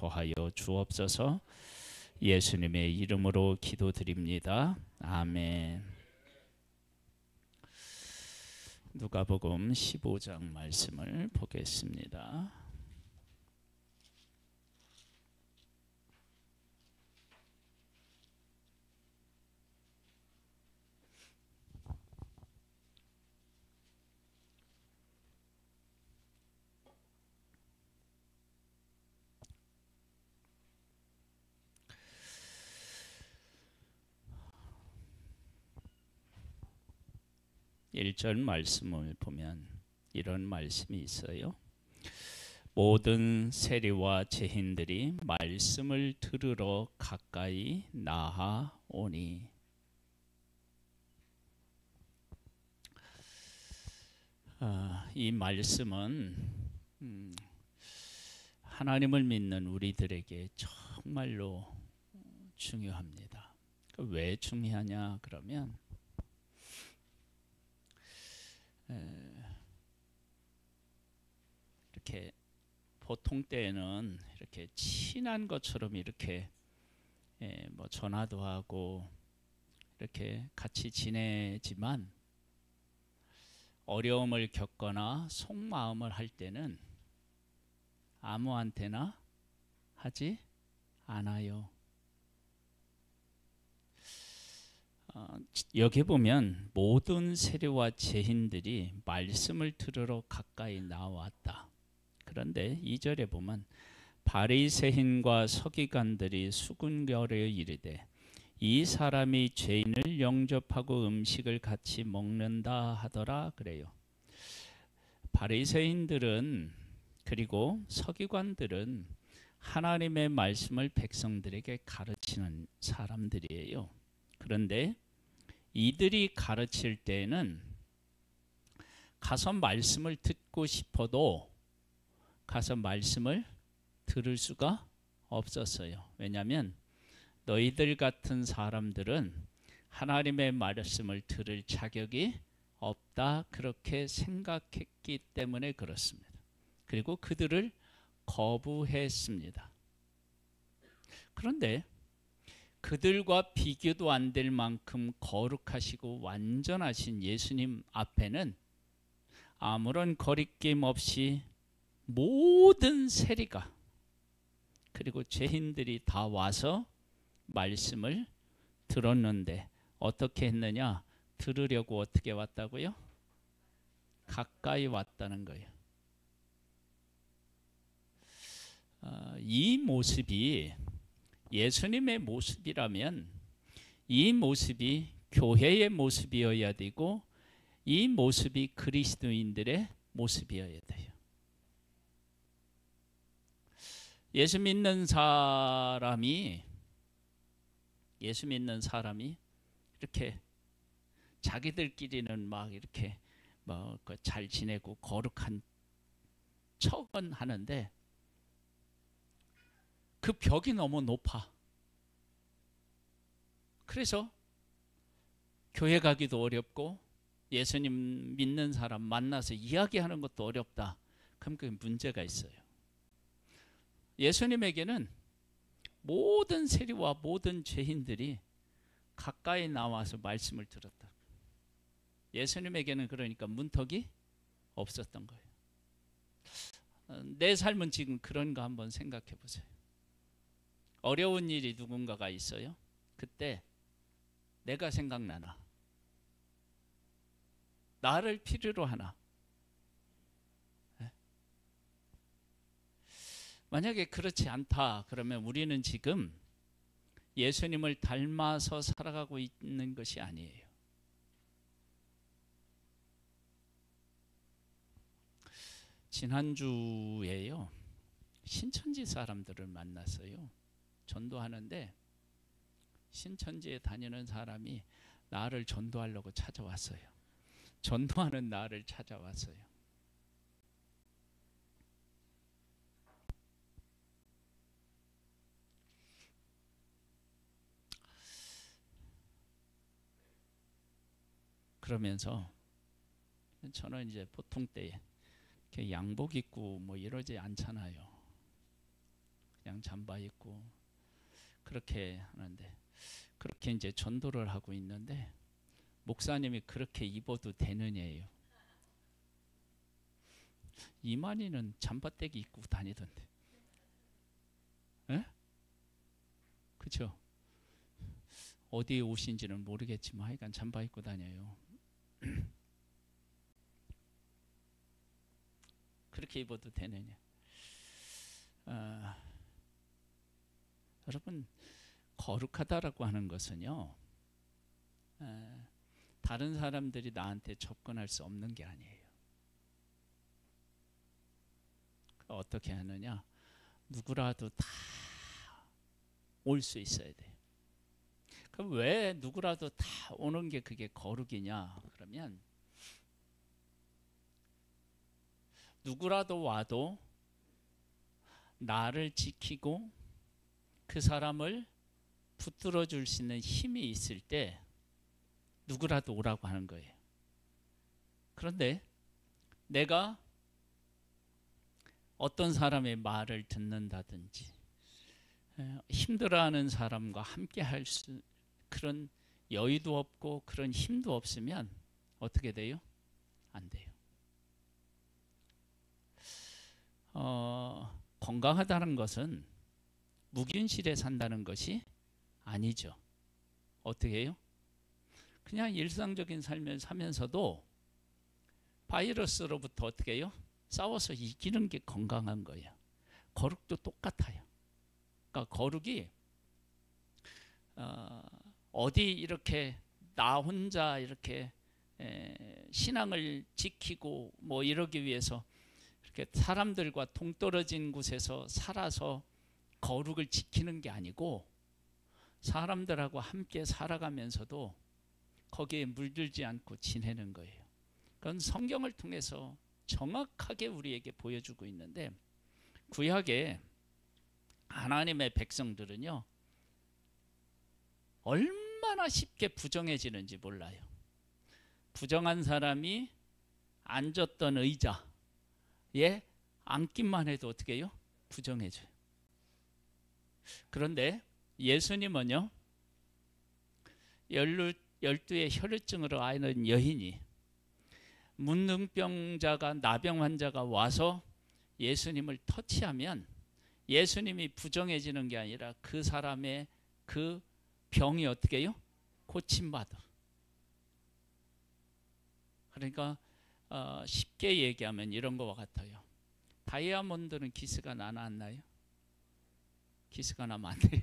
더하여 주옵소서. 예수님의 이름으로 기도드립니다. 아멘. 누가복음 15장 말씀을 보겠습니다. 일 절 말씀을 보면 이런 말씀이 있어요. 모든 세리와 죄인들이 말씀을 들으러 가까이 나아오니. 이 말씀은 하나님을 믿는 우리들에게 정말로 중요합니다. 왜 중요하냐 그러면 이렇게 보통 때에는 이렇게 친한 것처럼 이렇게 뭐 전화도 하고 이렇게 같이 지내지만 어려움을 겪거나 속마음을 할 때는 아무한테나 하지 않아요. 여기 보면 모든 세리와 죄인들이 말씀을 들으러 가까이 나왔다. 그런데 2절에 보면 바리새인과 서기관들이 수군거려 이르되 이 사람이 죄인을 영접하고 음식을 같이 먹는다 하더라 그래요. 바리새인들은 그리고 서기관들은 하나님의 말씀을 백성들에게 가르치는 사람들이에요. 그런데 이들이 가르칠 때에는 가서 말씀을 듣고 싶어도 가서 말씀을 들을 수가 없었어요. 왜냐하면 너희들 같은 사람들은 하나님의 말씀을 들을 자격이 없다 그렇게 생각했기 때문에 그렇습니다. 그리고 그들을 거부했습니다. 그런데 그들과 비교도 안 될 만큼 거룩하시고 완전하신 예수님 앞에는 아무런 거리낌 없이 모든 세리가 그리고 죄인들이 다 와서 말씀을 들었는데 어떻게 했느냐? 들으려고 어떻게 왔다고요? 가까이 왔다는 거예요. 이 모습이 예수님의 모습이라면 이 모습이 교회의 모습이어야 되고 이 모습이 그리스도인들의 모습이어야 돼요. 예수 믿는 사람이 이렇게 자기들끼리는 막 이렇게 뭐 잘 지내고 거룩한 척은 하는데 그 벽이 너무 높아. 그래서 교회 가기도 어렵고 예수님 믿는 사람 만나서 이야기하는 것도 어렵다. 그럼 그게 문제가 있어요. 예수님에게는 모든 세리와 모든 죄인들이 가까이 나와서 말씀을 들었다. 예수님에게는 그러니까 문턱이 없었던 거예요. 내 삶은 지금 그런가 한번 생각해 보세요. 어려운 일이 누군가가 있어요. 그때 내가 생각나나? 나를 필요로 하나? 만약에 그렇지 않다 그러면 우리는 지금 예수님을 닮아서 살아가고 있는 것이 아니에요. 지난주에요 신천지 사람들을 만났어요. 전도하는데 신천지에 다니는 사람이 나를 전도하려고 찾아왔어요. 전도하는 나를 찾아왔어요. 그러면서 저는 이제 보통 때에 이렇게 양복 입고 뭐 이러지 않잖아요. 그냥 잠바 입고 그렇게 하는데, 그렇게 이제 전도를 하고 있는데 목사님이 그렇게 입어도 되느냐예요. 이만희는 잠바떼기 입고 다니던데. 에? 그쵸? 어디에 오신지는 모르겠지만 하여간 잠바 입고 다녀요. 그렇게 입어도 되느냐. 여러분, 거룩하다라고 하는 것은요, 다른 사람들이 나한테 접근할 수 없는 게 아니에요. 어떻게 하느냐? 누구라도 다 올 수 있어야 돼요. 그럼 왜 누구라도 다 오는 게 그게 거룩이냐? 그러면 누구라도 와도 나를 지키고 그 사람을 붙들어 줄 수 있는 힘이 있을 때 누구라도 오라고 하는 거예요. 그런데 내가 어떤 사람의 말을 듣는다든지 힘들어하는 사람과 함께 할 수 그런 여유도 없고 그런 힘도 없으면 어떻게 돼요? 안 돼요. 건강하다는 것은 무균실에 산다는 것이 아니죠. 어떻게 해요? 그냥 일상적인 삶을 사면서도 바이러스로부터 어떻게 해요? 싸워서 이기는 게 건강한 거예요. 거룩도 똑같아요. 그러니까 거룩이 어디 이렇게 나 혼자 이렇게 신앙을 지키고 뭐 이러기 위해서 이렇게 사람들과 동떨어진 곳에서 살아서 거룩을 지키는 게 아니고 사람들하고 함께 살아가면서도 거기에 물들지 않고 지내는 거예요. 그건 성경을 통해서 정확하게 우리에게 보여주고 있는데, 구약에 하나님의 백성들은요 얼마나 쉽게 부정해지는지 몰라요. 부정한 사람이 앉았던 의자에 앉기만 해도 어떻게 해요? 부정해져요. 그런데 예수님은요, 12의 혈루증으로 앓는 여인이, 문둥병자가, 나병 환자가 와서 예수님을 터치하면 예수님이 부정해지는 게 아니라 그 사람의 그 병이 어떻게 해요? 고침받아. 그러니까 쉽게 얘기하면 이런 것과 같아요. 다이아몬드는 기스가 나나 안 나요? 기스가 나면 안 돼요.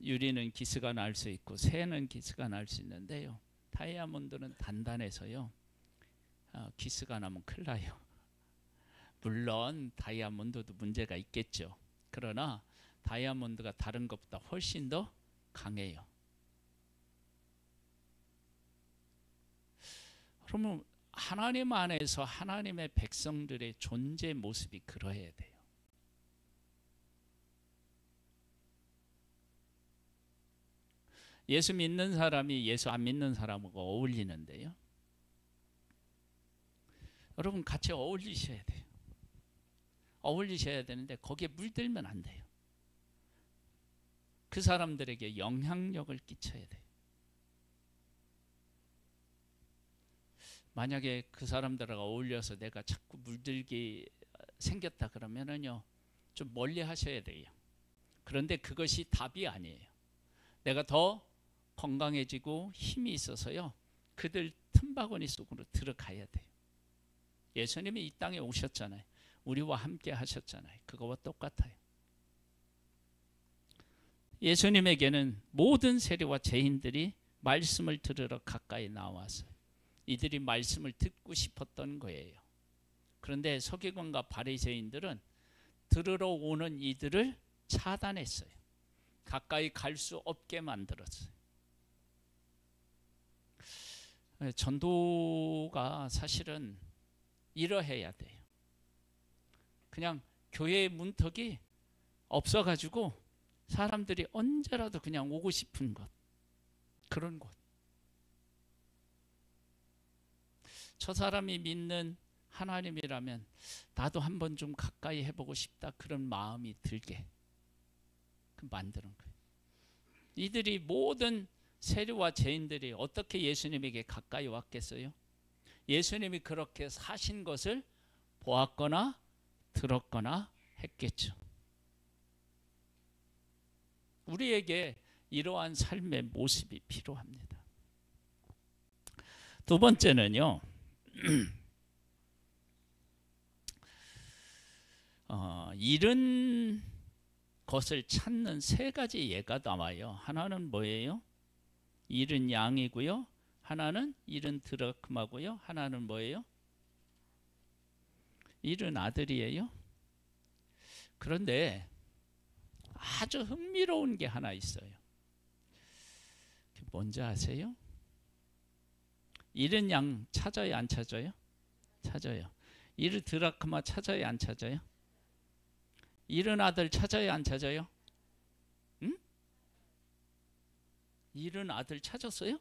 유리는 기스가 날 수 있고 새는 기스가 날 수 있는데요, 다이아몬드는 단단해서요 기스가 나면 큰일 나요. 물론 다이아몬드도 문제가 있겠죠. 그러나 다이아몬드가 다른 것보다 훨씬 더 강해요. 그러면 하나님 안에서 하나님의 백성들의 존재 모습이 그러해야 돼요. 예수 믿는 사람이 예수 안 믿는 사람하고 어울리는데요, 여러분 같이 어울리셔야 돼요. 어울리셔야 되는데 거기에 물들면 안 돼요. 그 사람들에게 영향력을 끼쳐야 돼요. 만약에 그 사람들하고 어울려서 내가 자꾸 물들기 생겼다 그러면은요 좀 멀리 하셔야 돼요. 그런데 그것이 답이 아니에요. 내가 더 건강해지고 힘이 있어서요 그들 틈바구니 속으로 들어가야 돼요. 예수님이 이 땅에 오셨잖아요. 우리와 함께 하셨잖아요. 그거와 똑같아요. 예수님에게는 모든 세리와 죄인들이 말씀을 들으러 가까이 나왔어요. 이들이 말씀을 듣고 싶었던 거예요. 그런데 서기관과 바리새인들은 들으러 오는 이들을 차단했어요. 가까이 갈 수 없게 만들었어요. 전도가 사실은 이러해야 돼요. 그냥 교회의 문턱이 없어가지고 사람들이 언제라도 그냥 오고 싶은 곳, 그런 곳. 저 사람이 믿는 하나님이라면 나도 한번 좀 가까이 해보고 싶다, 그런 마음이 들게 만드는 거예요. 이들이 모든 세리와 죄인들이 어떻게 예수님에게 가까이 왔겠어요? 예수님이 그렇게 사신 것을 보았거나 들었거나 했겠죠. 우리에게 이러한 삶의 모습이 필요합니다. 두 번째는요, 잃은 것을 찾는 세 가지 예가 나와요. 하나는 뭐예요? 잃은 양이고요. 하나는 잃은 드라크마고요. 하나는 뭐예요? 잃은 아들이에요. 그런데 아주 흥미로운 게 하나 있어요. 뭔지 아세요? 잃은 양 찾아요, 안 찾아요? 찾아요. 잃은 드라크마 찾아요, 안 찾아요? 잃은 아들 찾아요, 안 찾아요? 응? 잃은 아들 찾았어요?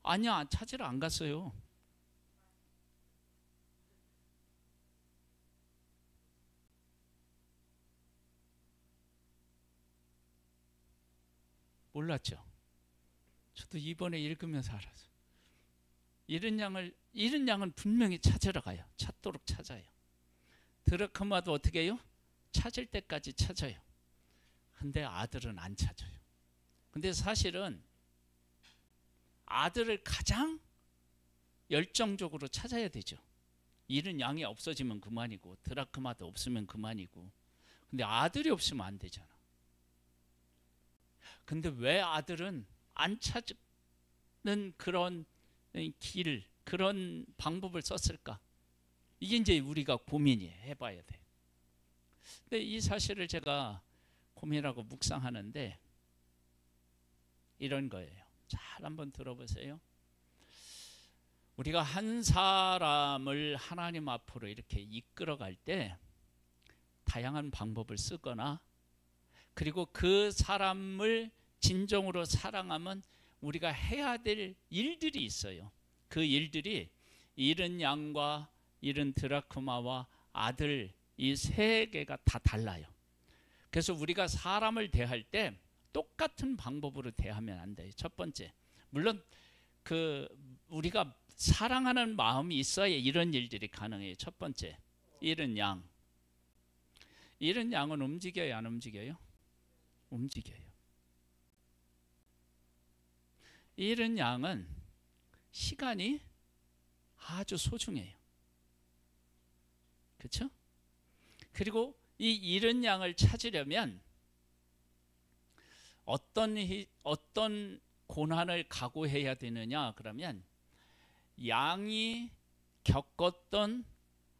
아니야, 찾으러 안 갔어요. 몰랐죠? 저도 이번에 읽으면서 알았어요. 잃은 양은 분명히 찾으러 가요. 찾도록 찾아요. 드라크마도 어떻게 해요? 찾을 때까지 찾아요. 근데 아들은 안 찾아요. 근데 사실은 아들을 가장 열정적으로 찾아야 되죠. 잃은 양이 없어지면 그만이고 드라크마도 없으면 그만이고. 근데 아들이 없으면 안 되잖아. 근데 왜 아들은 안 찾는 그런 길, 그런 방법을 썼을까? 이게 이제 우리가 고민이 해봐야 돼. 근데 이 사실을 제가 고민하고 묵상하는데 이런 거예요. 잘 한번 들어보세요. 우리가 한 사람을 하나님 앞으로 이렇게 이끌어갈 때 다양한 방법을 쓰거나, 그리고 그 사람을 진정으로 사랑하면 우리가 해야 될 일들이 있어요. 그 일들이 잃은 양과 잃은 드라크마와 아들, 이 세 개가 다 달라요. 그래서 우리가 사람을 대할 때 똑같은 방법으로 대하면 안 돼요. 첫 번째, 물론 우리가 사랑하는 마음이 있어야 이런 일들이 가능해요. 첫 번째, 잃은 양. 잃은 양은 움직여요, 안 움직여요? 움직여요. 잃은 양은 시간이 아주 소중해요. 그렇죠? 그리고 이 잃은 양을 찾으려면 어떤 고난을 각오해야 되느냐? 그러면 양이 겪었던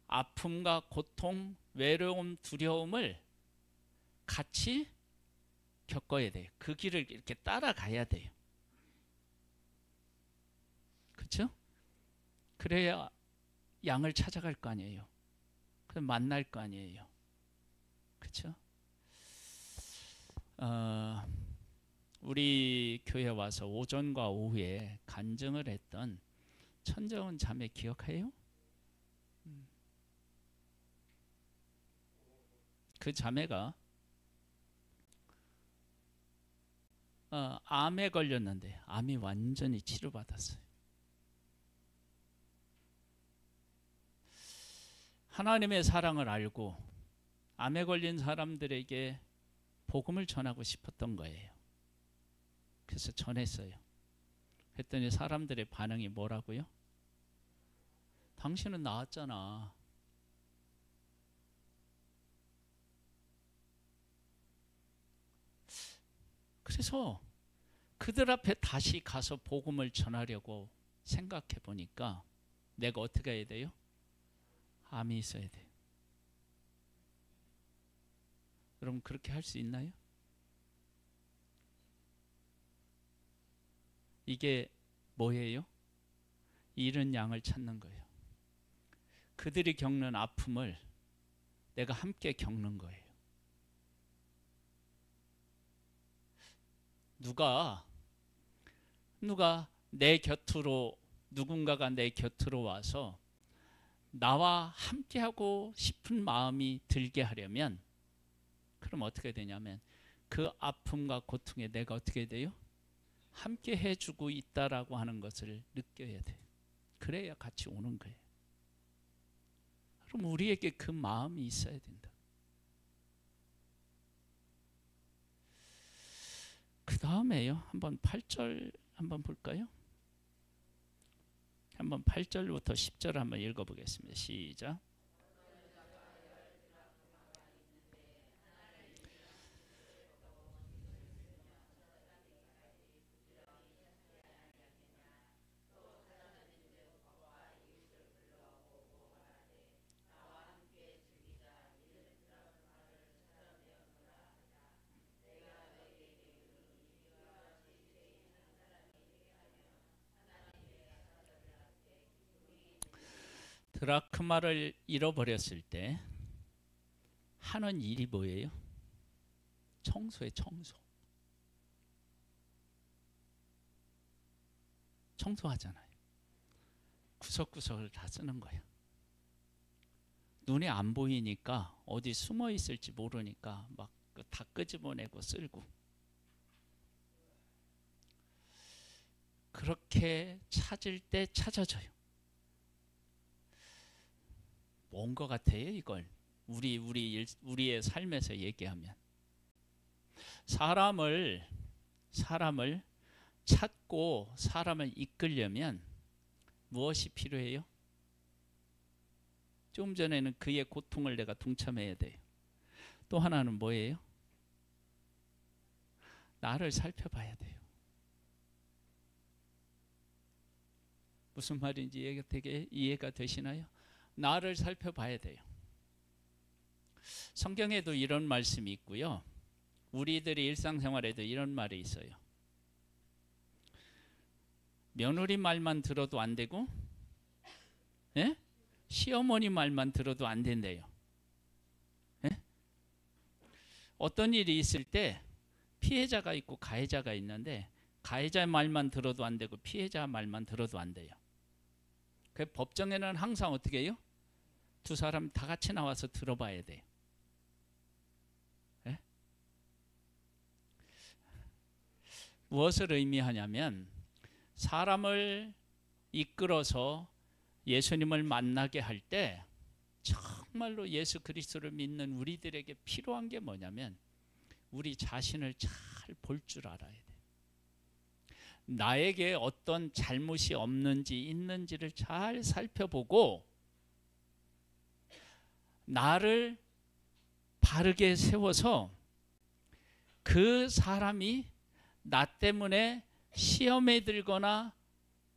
아픔과 고통, 외로움, 두려움을 같이 겪어야 돼요. 그 길을 이렇게 따라가야 돼요. 그렇죠? 그래야 양을 찾아갈 거 아니에요. 그럼 만날 거 아니에요. 그렇죠? 우리 교회 와서 오전과 오후에 간증을 했던 천정은 자매 기억해요? 그 자매가 암에 걸렸는데 암이 완전히 치료받았어요. 하나님의 사랑을 알고 암에 걸린 사람들에게 복음을 전하고 싶었던 거예요. 그래서 전했어요. 했더니 사람들의 반응이 뭐라고요? 당신은 나았잖아. 그래서 그들 앞에 다시 가서 복음을 전하려고 생각해 보니까 내가 어떻게 해야 돼요? 암이 있어야 돼요. 여러분 그렇게 할 수 있나요? 이게 뭐예요? 잃은 양을 찾는 거예요. 그들이 겪는 아픔을 내가 함께 겪는 거예요. 누가 내 곁으로 누군가가 내 곁으로 와서 나와 함께하고 싶은 마음이 들게 하려면, 그럼 어떻게 되냐면 그 아픔과 고통에 내가 어떻게 돼요? 함께 해주고 있다라고 하는 것을 느껴야 돼요. 그래야 같이 오는 거예요. 그럼 우리에게 그 마음이 있어야 된다. 그 다음에요, 한번 8절 한번 볼까요? 한번 8절부터 10절 한번 읽어보겠습니다. 시작. 드라크마를 잃어버렸을 때 하는 일이 뭐예요? 청소에 청소. 청소하잖아요. 구석구석을 다 쓰는 거예요. 눈에 안 보이니까 어디 숨어 있을지 모르니까 막 다 끄집어내고 쓸고. 그렇게 찾을 때 찾아져요. 뭔 것 같아요, 이걸? 우리의 삶에서 얘기하면 사람을 찾고 사람을 이끌려면 무엇이 필요해요? 좀 전에는 그의 고통을 내가 동참해야 돼요. 또 하나는 뭐예요? 나를 살펴봐야 돼요. 무슨 말인지 되게 이해가 되시나요? 나를 살펴봐야 돼요. 성경에도 이런 말씀이 있고요. 우리들의 일상생활에도 이런 말이 있어요. 며느리 말만 들어도 안 되고, 예? 시어머니 말만 들어도 안 된대요. 예? 어떤 일이 있을 때 피해자가 있고 가해자가 있는데 가해자 말만 들어도 안 되고 피해자 말만 들어도 안 돼요. 그 법정에는 항상 어떻게 해요? 두 사람 다 같이 나와서 들어봐야 돼요. 예? 무엇을 의미하냐면 사람을 이끌어서 예수님을 만나게 할 때 정말로 예수 그리스도를 믿는 우리들에게 필요한 게 뭐냐면 우리 자신을 잘 볼 줄 알아야 돼요. 나에게 어떤 잘못이 없는지 있는지를 잘 살펴보고 나를 바르게 세워서 그 사람이 나 때문에 시험에 들거나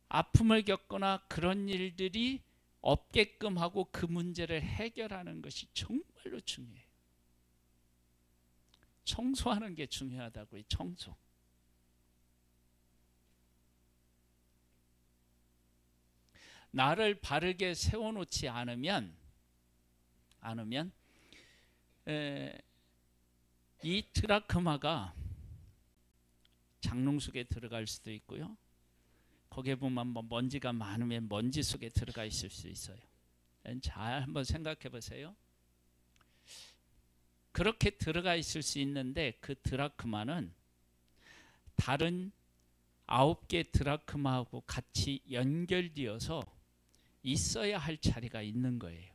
아픔을 겪거나 그런 일들이 없게끔 하고 그 문제를 해결하는 것이 정말로 중요해요. 청소하는 게 중요하다고요. 청소. 나를 바르게 세워놓지 않으면 이 드라크마가 장롱 속에 들어갈 수도 있고요. 거기에 보면 뭐 먼지가 많으면 먼지 속에 들어가 있을 수 있어요. 잘 한번 생각해 보세요. 그렇게 들어가 있을 수 있는데 그 드라크마는 다른 9개 드라크마하고 같이 연결되어서 있어야 할 자리가 있는 거예요.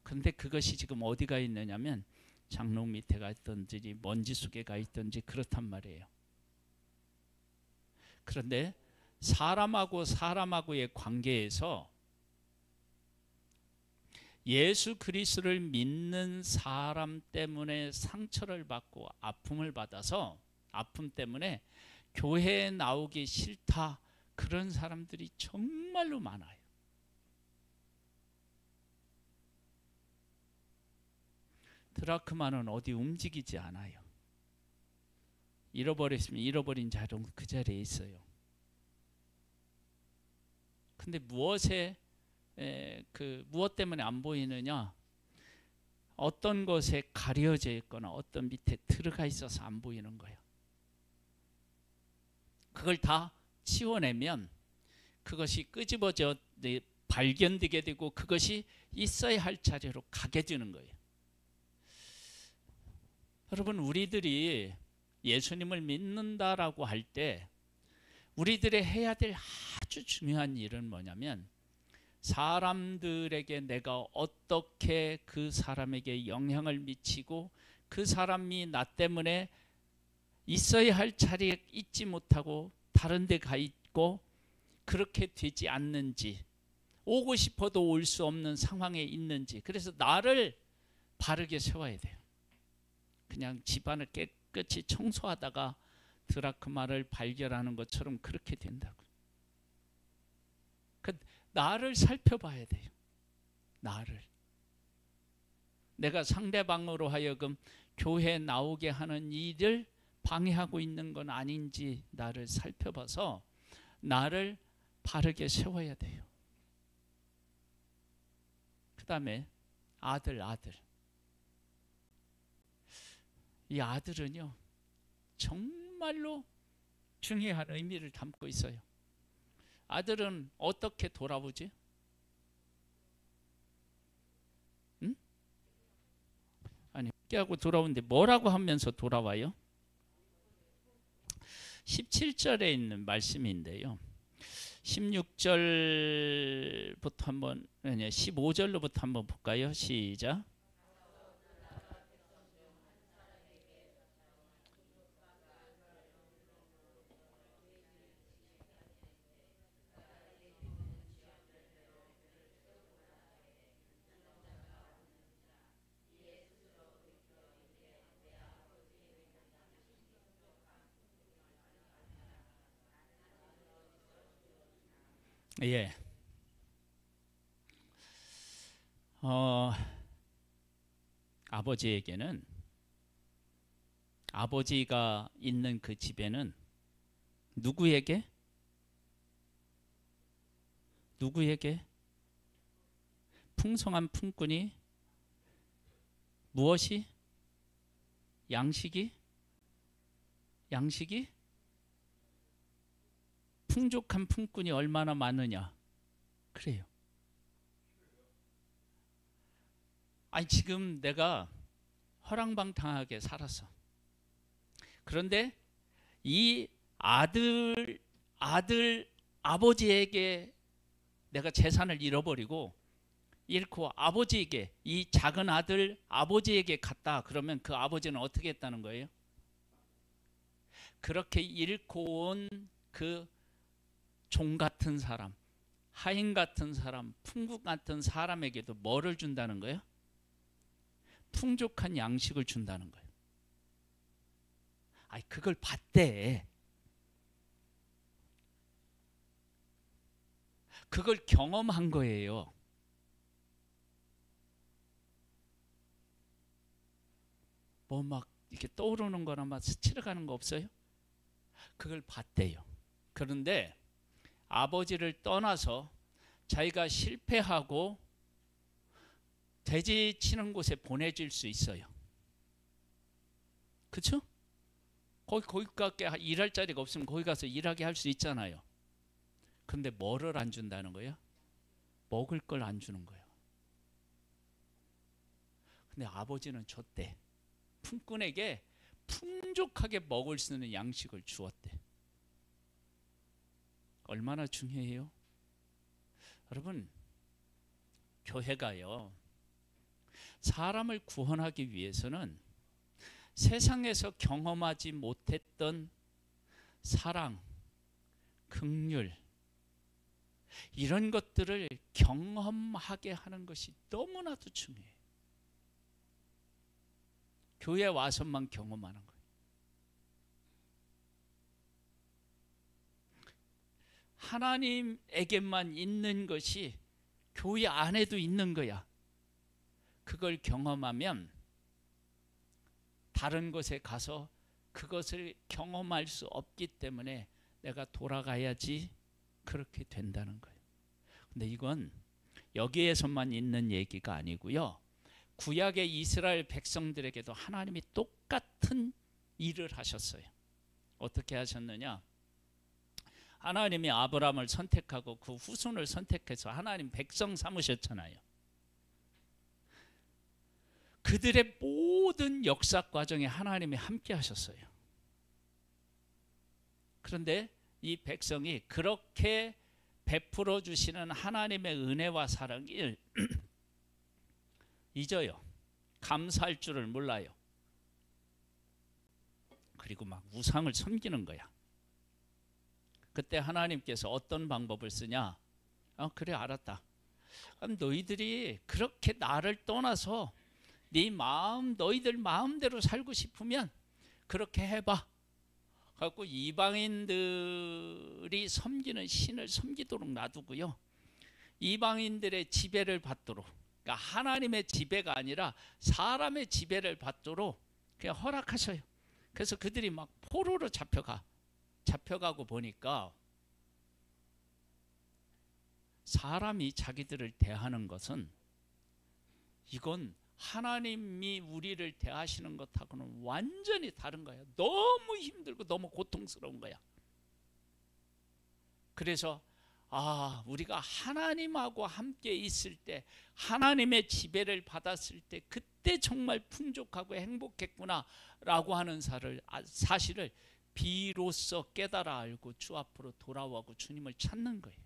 그런데 그것이 지금 어디가 있느냐면 장롱 밑에 가 있든지 먼지 속에 가 있든지 그렇단 말이에요. 그런데 사람하고 사람하고의 관계에서 예수 그리스도를 믿는 사람 때문에 상처를 받고 아픔을 받아서 아픔 때문에 교회에 나오기 싫다 그런 사람들이 정말로 많아요. 드라크마는 어디 움직이지 않아요. 잃어버렸으면 잃어버린 자료 그 자리에 있어요. 근데 무엇 때문에 안 보이느냐? 어떤 것에 가려져 있거나 어떤 밑에 들어가 있어서 안 보이는 거예요. 그걸 다 치워내면 그것이 끄집어져 발견되게 되고 그것이 있어야 할 자리로 가게 되는 거예요. 여러분, 우리들이 예수님을 믿는다라고 할 때 우리들이 해야 될 아주 중요한 일은 뭐냐면, 사람들에게 내가 어떻게 그 사람에게 영향을 미치고 그 사람이 나 때문에 있어야 할 자리에 있지 못하고 다른 데 가 있고 그렇게 되지 않는지, 오고 싶어도 올 수 없는 상황에 있는지, 그래서 나를 바르게 세워야 돼요. 그냥 집안을 깨끗이 청소하다가 드라크마를 발견하는 것처럼 그렇게 된다고. 나를 살펴봐야 돼요. 나를. 내가 상대방으로 하여금 교회 나오게 하는 일을 방해하고 있는 건 아닌지 나를 살펴봐서 나를 바르게 세워야 돼요. 그 다음에 아들. 이 아들은요, 정말로 중요한 의미를 담고 있어요. 아들은 어떻게 돌아오지? 응? 아니, 깨하고 돌아오는데 뭐라고 하면서 돌아와요? 17절에 있는 말씀인데요. 16절부터 한번, 아니 15절로부터 한번 볼까요? 시작. 예. 아버지에게는, 아버지가 있는 그 집에는 누구에게 풍성한 품꾼이, 무엇이? 양식이 풍족한 품꾼이 얼마나 많으냐. 그래요. 아니, 지금 내가 허랑방탕하게 살았어. 그런데 이 아버지에게 내가 재산을 잃고 아버지에게, 이 작은 아들 아버지에게 갔다. 그러면 그 아버지는 어떻게 했다는 거예요? 그렇게 잃고 온 그 종 같은 사람, 하인 같은 사람, 풍국 같은 사람에게도 뭐를 준다는 거예요? 풍족한 양식을 준다는 거예요. 아니, 그걸 봤대. 그걸 경험한 거예요. 뭐 막 이렇게 떠오르는 거나 막 스치러 가는 거 없어요? 그걸 봤대요. 그런데 아버지를 떠나서 자기가 실패하고 돼지 치는 곳에 보내질 수 있어요. 그렇죠? 거기 가게 일할 자리가 없으면 거기 가서 일하게 할 수 있잖아요. 근데 뭐를 안 준다는 거예요? 먹을 걸 안 주는 거예요. 근데 아버지는 줬대. 품꾼에게 풍족하게 먹을 수 있는 양식을 주었대. 얼마나 중요해요? 여러분, 교회가요, 사람을 구원하기 위해서는 세상에서 경험하지 못했던 사랑, 긍휼, 이런 것들을 경험하게 하는 것이 너무나도 중요해요. 교회 와서만 경험하는 거예요. 하나님에게만 있는 것이 교회 안에도 있는 거야. 그걸 경험하면 다른 곳에 가서 그것을 경험할 수 없기 때문에 내가 돌아가야지 그렇게 된다는 거예요. 근데 이건 여기에서만 있는 얘기가 아니고요. 구약의 이스라엘 백성들에게도 하나님이 똑같은 일을 하셨어요. 어떻게 하셨느냐? 하나님이 아브라함을 선택하고 그 후손을 선택해서 하나님 백성 삼으셨잖아요. 그들의 모든 역사 과정에 하나님이 함께 하셨어요. 그런데 이 백성이 그렇게 베풀어 주시는 하나님의 은혜와 사랑을 잊어요. 감사할 줄을 몰라요. 그리고 막 우상을 섬기는 거야. 그때 하나님께서 어떤 방법을 쓰냐? 그래, 알았다. 그럼 너희들이 그렇게 나를 떠나서 네 마음, 너희들 마음대로 살고 싶으면 그렇게 해봐. 그래갖고 이방인들이 섬기는 신을 섬기도록 놔두고요, 이방인들의 지배를 받도록, 그러니까 하나님의 지배가 아니라 사람의 지배를 받도록 그냥 허락하셔요. 그래서 그들이 막 포로로 잡혀가고 보니까 사람이 자기들을 대하는 것은, 이건 하나님이 우리를 대하시는 것하고는 완전히 다른 거야. 너무 힘들고 너무 고통스러운 거야. 그래서 우리가 하나님하고 함께 있을 때, 하나님의 지배를 받았을 때 그때 정말 풍족하고 행복했구나 라고 하는 사실을 비로소 깨달아 알고 주 앞으로 돌아오고 주님을 찾는 거예요.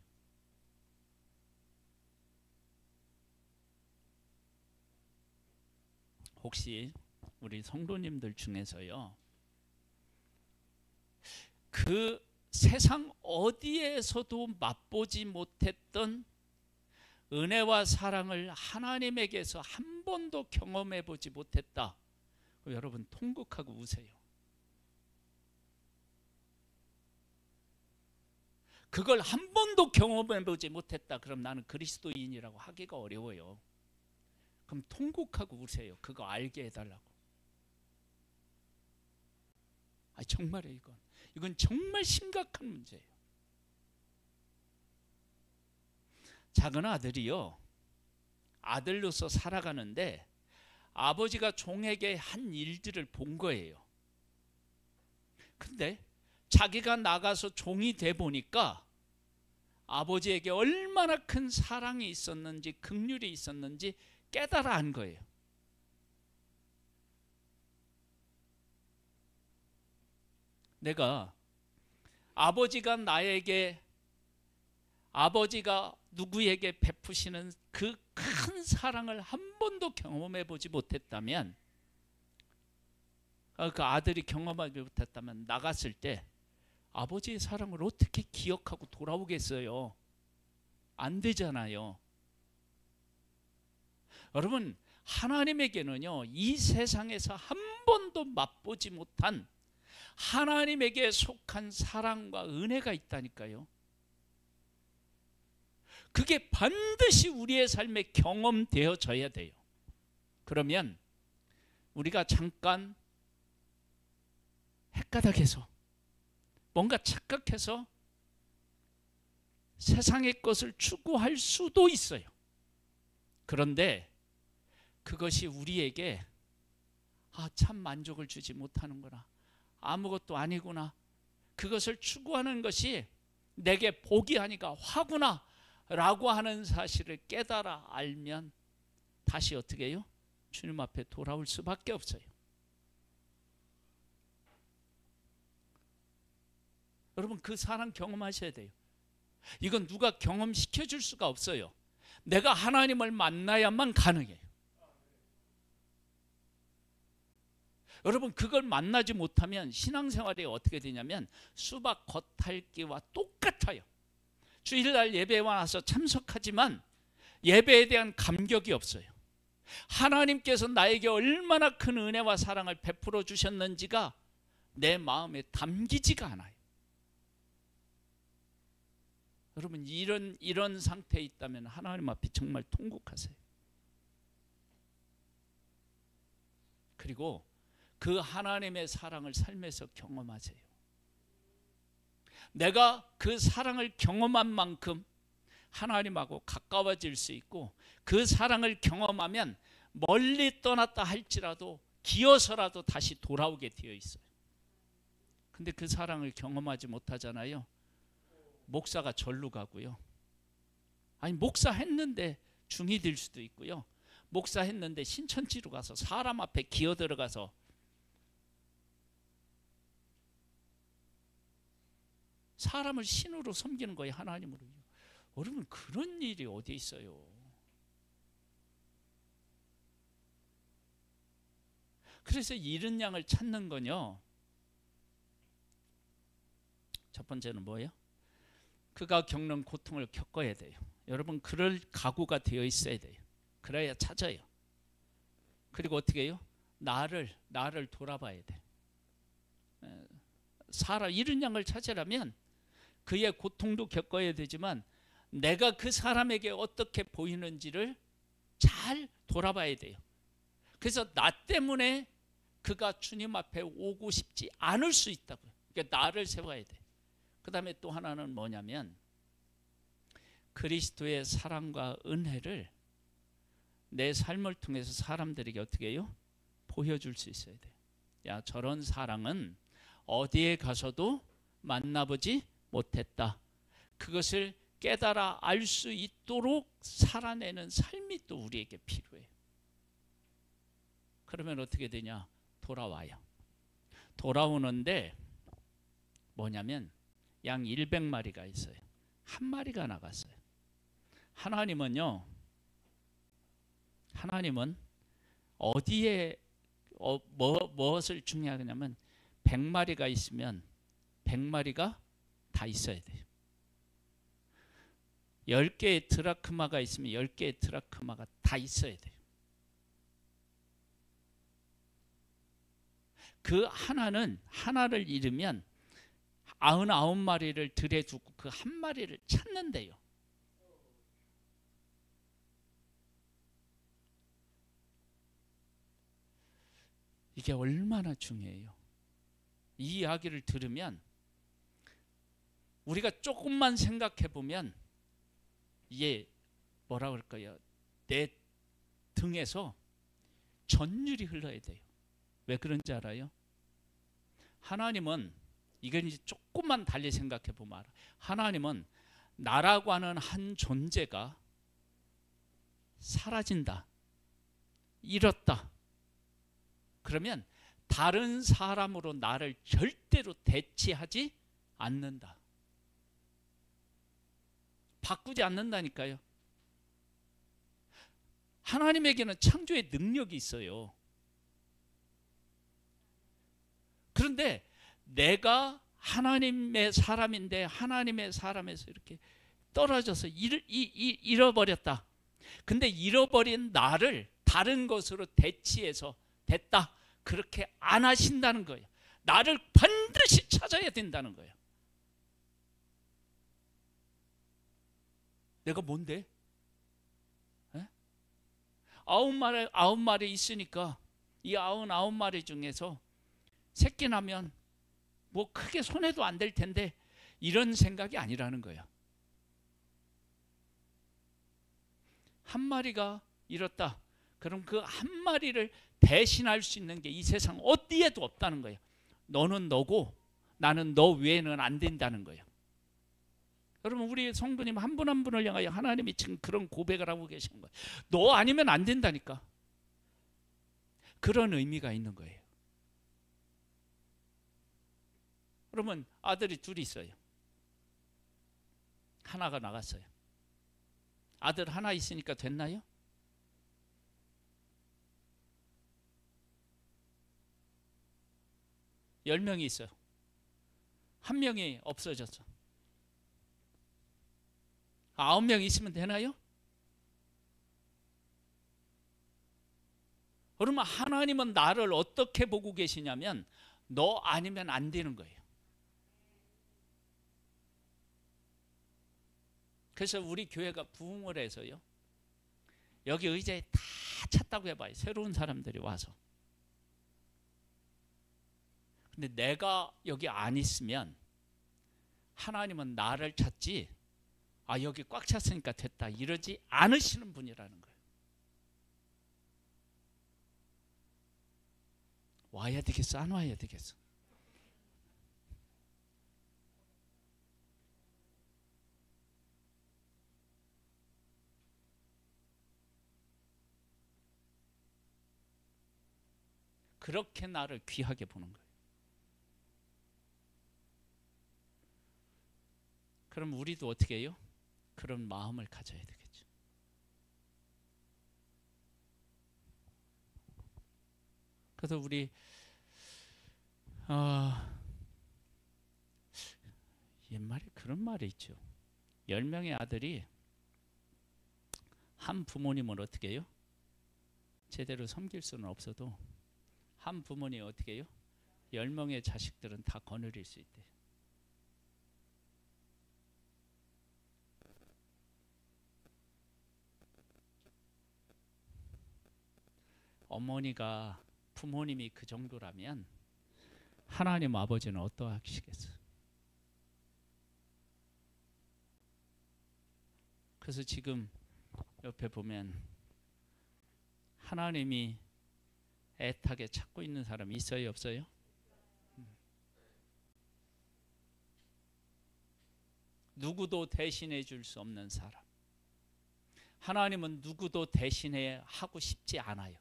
혹시 우리 성도님들 중에서요, 그 세상 어디에서도 맛보지 못했던 은혜와 사랑을 하나님에게서 한 번도 경험해 보지 못했다, 여러분 통곡하고 우세요. 그걸 한 번도 경험해 보지 못했다, 그럼 나는 그리스도인이라고 하기가 어려워요. 그럼 통곡하고 우세요. 그거 알게 해달라고. 정말이에요. 이건 정말 심각한 문제예요. 작은 아들이요, 아들로서 살아가는데 아버지가 종에게 한 일들을 본 거예요. 근데 자기가 나가서 종이 돼 보니까 아버지에게 얼마나 큰 사랑이 있었는지, 긍휼이 있었는지 깨달아 한 거예요. 내가 아버지가 누구에게 베푸시는 그 큰 사랑을 한 번도 경험해 보지 못했다면, 그 아들이 경험하지 못했다면 나갔을 때 아버지의 사랑을 어떻게 기억하고 돌아오겠어요? 안 되잖아요. 여러분, 하나님에게는요, 이 세상에서 한 번도 맛보지 못한 하나님에게 속한 사랑과 은혜가 있다니까요. 그게 반드시 우리의 삶에 경험되어져야 돼요. 그러면 우리가 잠깐 헷가닥해서 뭔가 착각해서 세상의 것을 추구할 수도 있어요. 그런데 그것이 우리에게 참 만족을 주지 못하는구나, 아무것도 아니구나, 그것을 추구하는 것이 내게 복이 아니가 화구나 라고 하는 사실을 깨달아 알면 다시 어떻게 해요? 주님 앞에 돌아올 수밖에 없어요. 여러분, 그 사랑 경험하셔야 돼요. 이건 누가 경험시켜 줄 수가 없어요. 내가 하나님을 만나야만 가능해요. 여러분, 그걸 만나지 못하면 신앙생활이 어떻게 되냐면 수박 겉핥기와 똑같아요. 주일날 예배에 와서 참석하지만 예배에 대한 감격이 없어요. 하나님께서 나에게 얼마나 큰 은혜와 사랑을 베풀어 주셨는지가 내 마음에 담기지가 않아요. 여러분, 이런 상태에 있다면 하나님 앞에 정말 통곡하세요. 그리고 그 하나님의 사랑을 삶에서 경험하세요. 내가 그 사랑을 경험한 만큼 하나님하고 가까워질 수 있고, 그 사랑을 경험하면 멀리 떠났다 할지라도 기어서라도 다시 돌아오게 되어 있어요. 근데 그 사랑을 경험하지 못하잖아요. 목사가 절로 가고요. 아니 목사 했는데 중이 될 수도 있고요. 목사 했는데 신천지로 가서 사람 앞에 기어 들어가서 사람을 신으로 섬기는 거예요. 하나님으로. 여러분 그런 일이 어디 있어요. 그래서 잃은 양을 찾는 건요. 첫 번째는 뭐예요? 그가 겪는 고통을 겪어야 돼요. 여러분 그럴 각오가 되어 있어야 돼요. 그래야 찾아요. 그리고 어떻게 해요? 나를 돌아봐야 돼. 잃은 양을 찾으려면 그의 고통도 겪어야 되지만 내가 그 사람에게 어떻게 보이는지를 잘 돌아봐야 돼요. 그래서 나 때문에 그가 주님 앞에 오고 싶지 않을 수 있다고요. 그러니까 나를 세워야 돼. 그 다음에 또 하나는 뭐냐면 그리스도의 사랑과 은혜를 내 삶을 통해서 사람들에게 어떻게 해요? 보여줄 수 있어야 돼. 야, 저런 사랑은 어디에 가서도 만나보지 못했다. 그것을 깨달아 알 수 있도록 살아내는 삶이 또 우리에게 필요해. 그러면 어떻게 되냐? 돌아와요. 돌아오는데 뭐냐면 양 100마리가 있어요. 한 마리가 나갔어요. 하나님은 어디에 무엇을 중요하냐면 100마리가 있으면 100마리가 다 있어야 돼요. 10개의 드라크마가 있으면 10개의 드라크마가 다 있어야 돼요. 그 하나를 잃으면 99마리를 들에 두고 그 한 마리를 찾는데요. 이게 얼마나 중요해요. 이 이야기를 들으면 우리가 조금만 생각해 보면 이게 뭐라 그럴까요? 내 등에서 전율이 흘러야 돼요. 왜 그런지 알아요? 하나님은 이건 이제 조금만 달리 생각해 보면 알아. 하나님은 나라고 하는 한 존재가 사라진다, 잃었다. 그러면 다른 사람으로 나를 절대로 대체하지 않는다. 바꾸지 않는다니까요. 하나님에게는 창조의 능력이 있어요. 그런데 내가 하나님의 사람인데 하나님의 사람에서 이렇게 떨어져서 잃어버렸다. 근데 잃어버린 나를 다른 것으로 대치해서 됐다. 그렇게 안 하신다는 거예요. 나를 반드시 찾아야 된다는 거예요. 내가 뭔데? 에? 9마리 있으니까 이 99마리 중에서 새끼 나면 뭐 크게 손해도 안 될 텐데 이런 생각이 아니라는 거예요. 한 마리가 잃었다. 그럼 그 한 마리를 대신할 수 있는 게 이 세상 어디에도 없다는 거예요. 너는 너고 나는 너 외에는 안 된다는 거예요. 여러분 우리 성도님 한 분 한 분을 향하여 하나님이 지금 그런 고백을 하고 계신 거예요. 너 아니면 안 된다니까. 그런 의미가 있는 거예요. 그러면 아들이 둘이 있어요. 하나가 나갔어요. 아들 하나 있으니까 됐나요? 열 명이 있어요. 한 명이 없어졌어. 9명 있으면 되나요? 그러면 하나님은 나를 어떻게 보고 계시냐면 너 아니면 안 되는 거예요. 그래서 우리 교회가 부흥을 해서요. 여기 의자에 다 찼다고 해봐요. 새로운 사람들이 와서. 근데 내가 여기 안 있으면 하나님은 나를 찾지 여기 꽉 찼으니까 됐다 이러지 않으시는 분이라는 거예요. 와야 되겠어? 안 와야 되겠어? 그렇게 나를 귀하게 보는 거예요. 그럼 우리도 어떻게 해요? 그런 마음을 가져야 되겠죠. 그래서 우리 옛말에 그런 말이 있죠. 10명의 아들이 한 부모님을 어떻게 해요? 제대로 섬길 수는 없어도 한 부모님이 어떻게 해요? 10명의 자식들은 다 거느릴 수 있대요. 어머니가 부모님이 그 정도라면 하나님 아버지는 어떠하시겠어요? 그래서 지금 옆에 보면 하나님이 애타게 찾고 있는 사람이 있어요, 없어요? 누구도 대신해 줄 수 없는 사람. 하나님은 누구도 대신해 하고 싶지 않아요.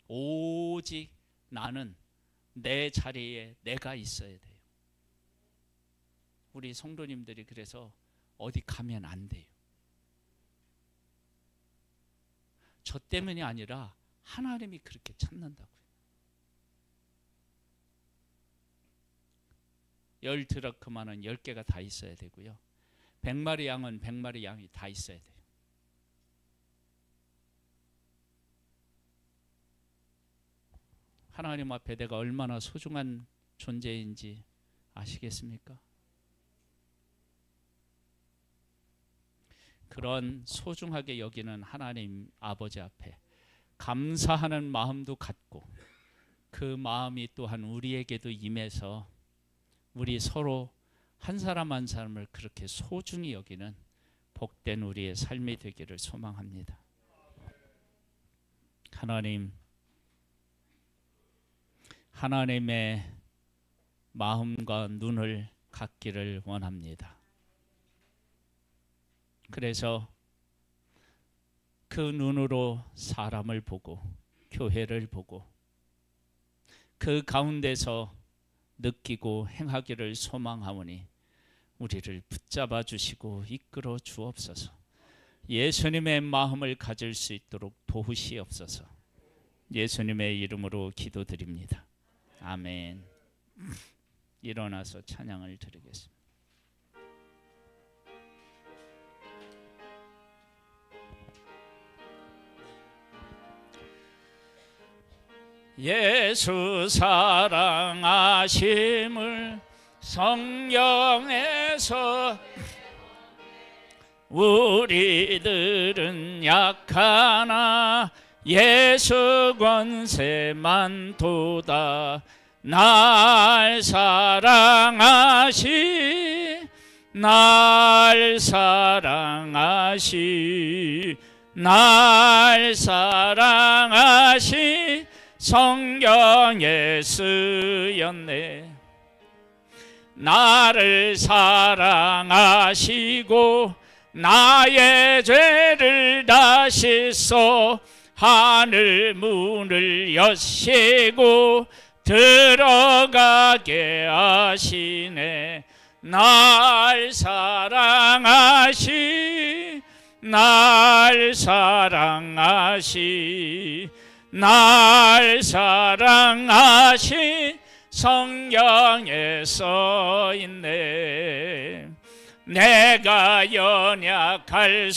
오직 나는 내 자리에 내가 있어야 돼요. 우리 성도님들이 그래서 어디 가면 안 돼요. 저 때문이 아니라 하나님이 그렇게 찾는다고요. 10드라크마는 10개가 다 있어야 되고요. 100마리 양은 100마리 양이 다 있어야 돼요. 하나님 앞에 내가 얼마나 소중한 존재인지 아시겠습니까? 그런 소중하게 여기는 하나님 아버지 앞에 감사하는 마음도 갖고 그 마음이 또한 우리에게도 임해서 우리 서로 한 사람 한 사람을 그렇게 소중히 여기는 복된 우리의 삶이 되기를 소망합니다. 하나님의 마음과 눈을 갖기를 원합니다. 그래서 그 눈으로 사람을 보고 교회를 보고 그 가운데서 느끼고 행하기를 소망하오니 우리를 붙잡아 주시고 이끌어 주옵소서. 예수님의 마음을 가질 수 있도록 도우시옵소서. 예수님의 이름으로 기도드립니다. 아멘. 일어나서 찬양을 드리겠습니다. 예수 사랑하심을 성경에서 우리들은 약하나 예수 권세만 도다. 날 사랑하시 성경에 쓰였네. 나를 사랑하시고 나의 죄를 다 씻어 하늘 문을 여시고 들어가게 하시네. 날 사랑하시 성경에 써있네. 내가 연약할수록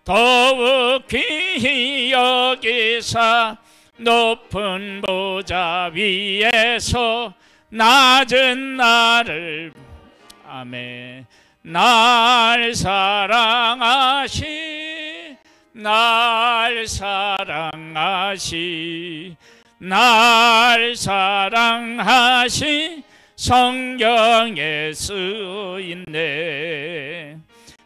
더욱 귀히 여기사 높은 보좌 위에서 낮은 나를 아멘. 날 사랑하시 성경에 쓰있네.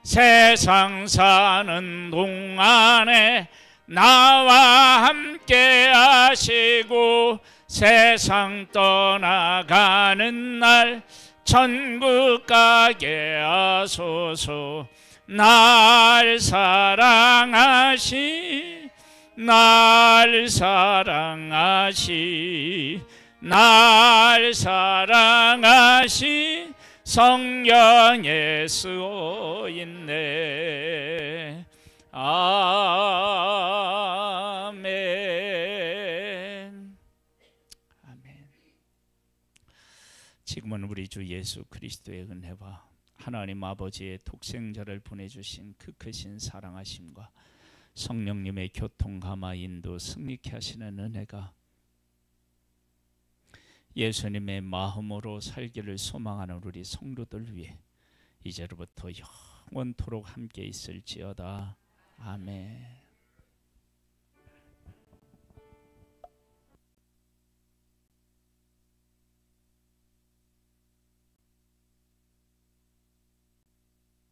세상 사는 동안에 나와 함께 하시고 세상 떠나가는 날 천국 가게 하소서. 날 사랑하시 날 사랑하시 성령 예수인네. 아멘. 아멘. 지금은 우리 주 예수 그리스도의 은혜와 하나님 아버지의 독생자를 보내주신 그 크신 사랑하심과 성령님의 교통 감화 인도 승리케 하시는 은혜가 예수님의 마음으로 살기를 소망하는 우리 성도들 위해 이제로부터 영원토록 함께 있을지어다. 아멘.